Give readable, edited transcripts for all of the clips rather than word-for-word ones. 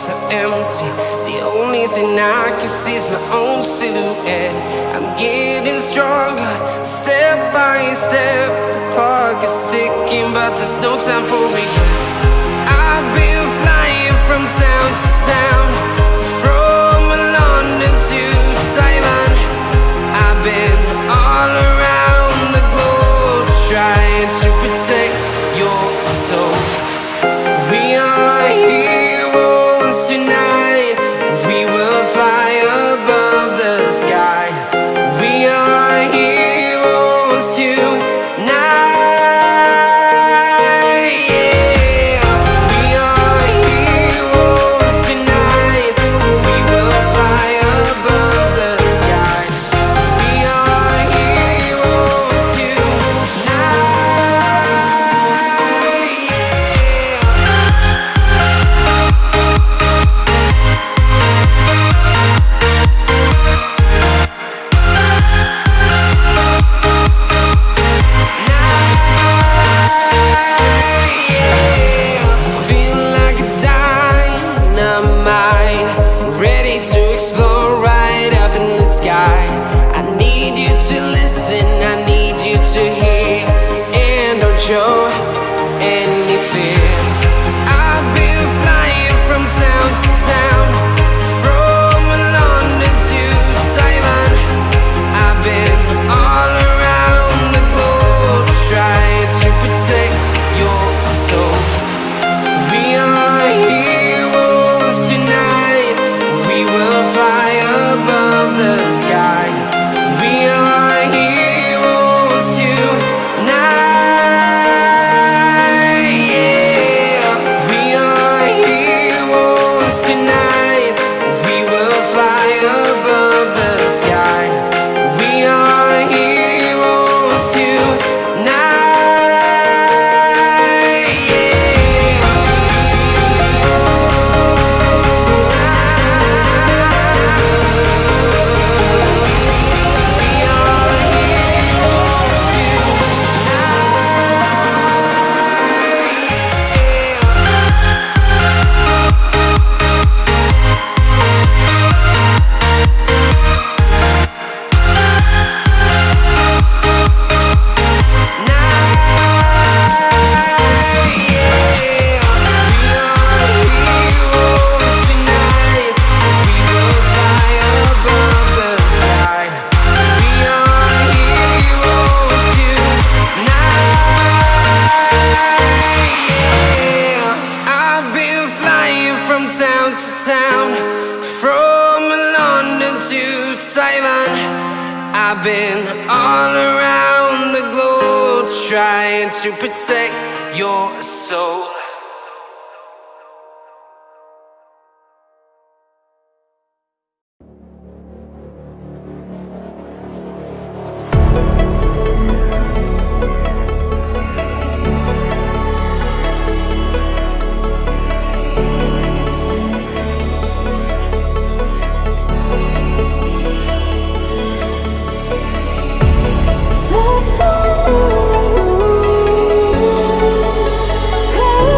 so empty. The only thing I can see is my own silhouette. I'm getting stronger, step by step. The clock is ticking, but there's no time for regrets. I've been flying from town to town, from London to Taiwan. I've been all around the globe, trying to protect your soul. We are heroes tonight. We will fly above the sky. We are heroes tonight. Yeah. We are heroes tonight. We will fly above the sky. We are heroes tonight. Feeling like a dynamite, ready to explode right up in the sky. I need you to listen, I need you to hear, and don't show any fear. I've been flying from town to town, from London to Taiwan. I've been all around the globe, trying to protect your soul. We are heroes tonight. We will fly above the sky. We are heroes tonight. Yeah. We are heroes tonight. We will fly above the sky. We are heroes tonight. Yeah. We are heroes tonight. We will fly above the sky. We are heroes tonight. Yeah. I've been flying from town to town, from London to Taiwan. I've been all around the globe, trying to protect your soul. Oh,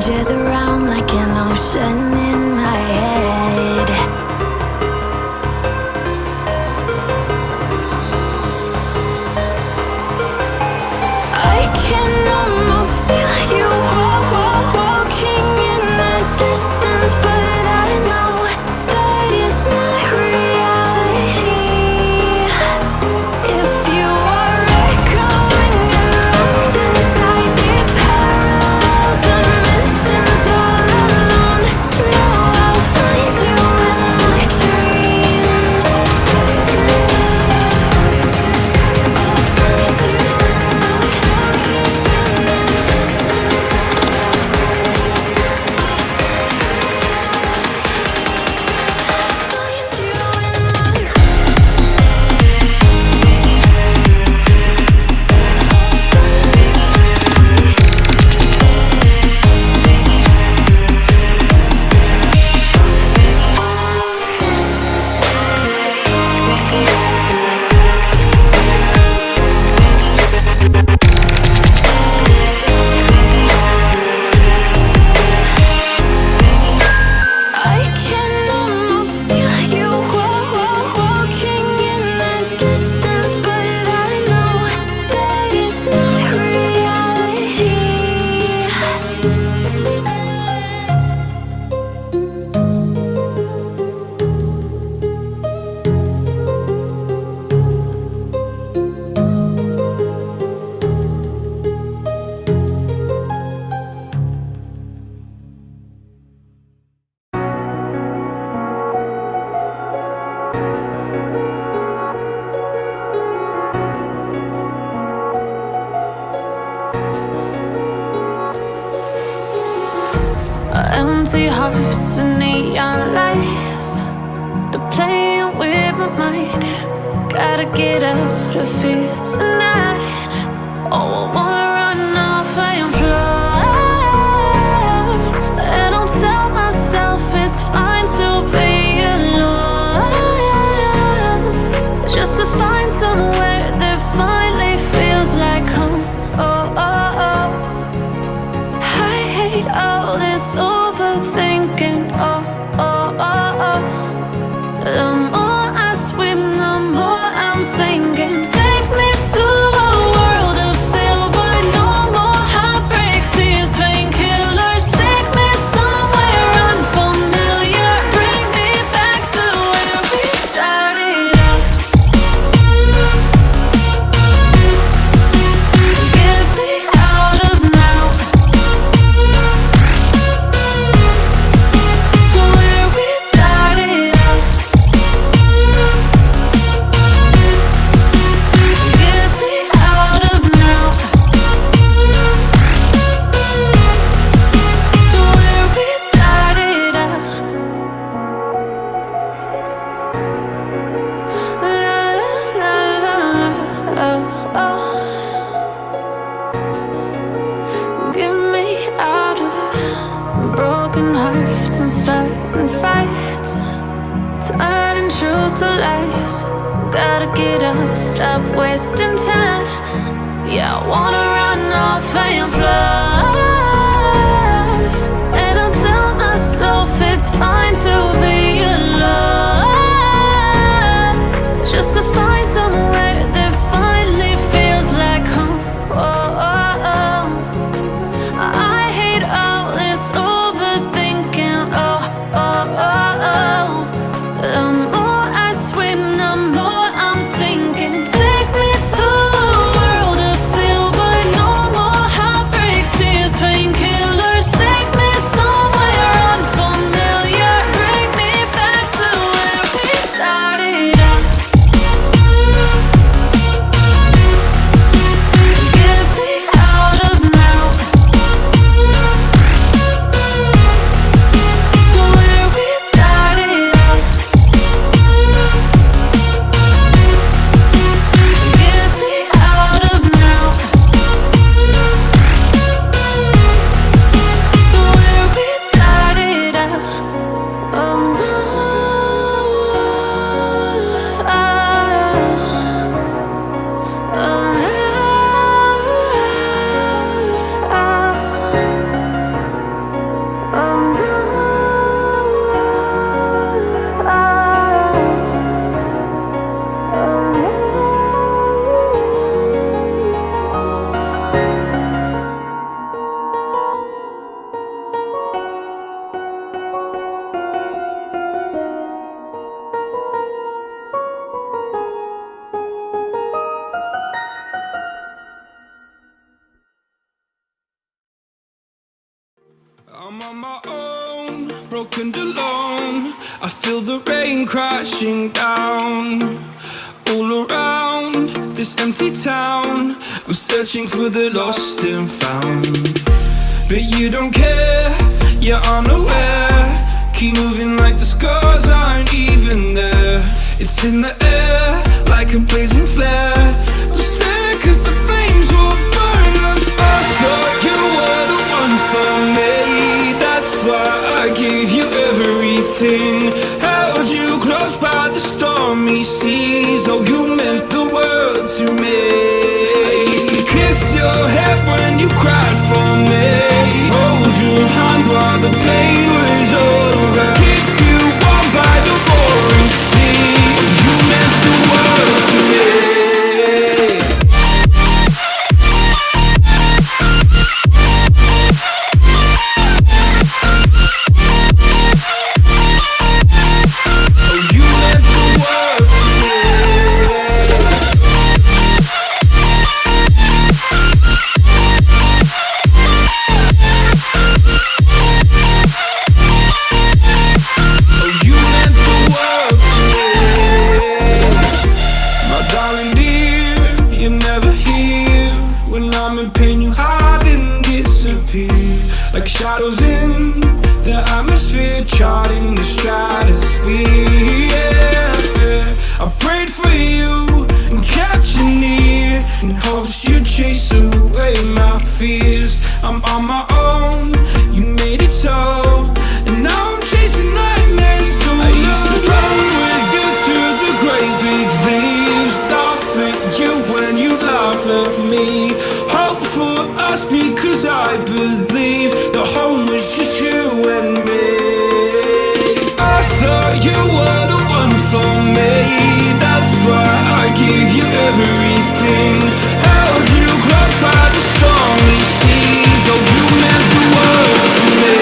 jazz around like an ocean in my head. I can almost feel you walking in the distance, but I know that it's not reality. If you are echoing around inside these parallel dimensions all alone, know I'll find you in my dreams. I can almost feel you walking in the distance, but I know that it's not reality. Empty hearts and neon lights, they're playing with my mind. Gotta get out of here tonight. Oh, I wanna run off and fly, and I'll tell myself it's fine to be alone, just to find somewhere that finally feels like home. Oh, oh, oh. I hate all this overthinking. Oh, oh, oh, oh. The more I swim, the more I'm sinking. Take me to a world of silver. No more heartbreaks, tears, painkillers. Take me somewhere unfamiliar. Bring me back to where we started out. Get me out of now. To where we started out. Get me out of now. To where we started out. La la la la la. Oh, oh. Get me out of broken hearts and starting fights, turning truth to lies. Gotta get up, stop wasting time. Yeah, I wanna run off and fly, and I'll tell myself it's fine to be alone, just to find somewhere that finally feels like home. Oh, oh, oh. I hate all this overthinking. Oh, oh, oh, oh. The more I swim, the more I'm sinking. Take me to a world of silver. No more heartbreaks, tears, painkillers. Take me somewhere unfamiliar. Bring me come crashing down. All around this empty town, I'm searching for the lost and found. But you don't care, you're unaware. Keep moving like the scars aren't even there. It's in the air, like a blazing flare. Don't stare, cause the flames will burn us. I thought you were the one for me. That's why I gave you everything. Held you close by the stormy seas. Oh, you meant the world to me. I used to kiss your head when you cried for me. Hold your hand while the pain was over. Keep you warm by the roaring sea. You meant the world to me. Like shadows in the atmosphere, charting the stratosphere. Yeah. I prayed for you and kept you near in hopes you'd chase away my fears. I'm on my own, you made it so, and now I'm chasing nightmares too. I used to run with you through the great big leaves, laugh at you when you laugh at me. Hope for us because I believe the home was just you and me. I thought you were the one for me. That's why I gave you everything. Held you close by the stormy seas. Oh, you meant the world to me.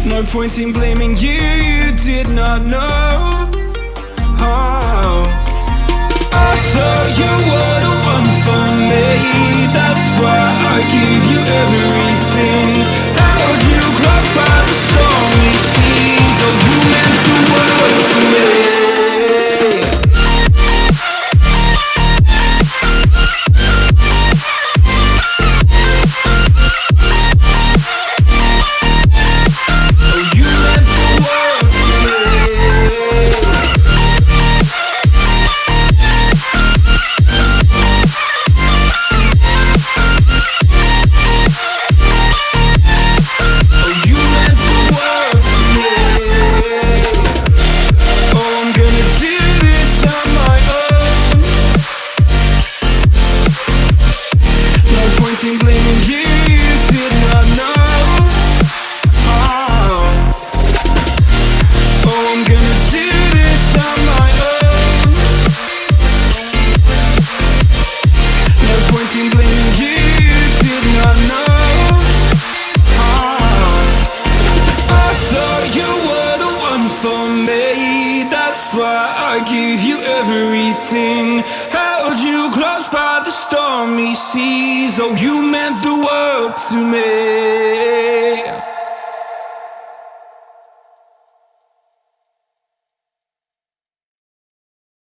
No point in blaming you, you did not know. Oh. I thought you were the one for me. That's why I gave you everything. Held you close by the stormy seas. Oh, you meant the world to me. I gave you everything. Held you close by the stormy seas. Oh, you meant the world to me.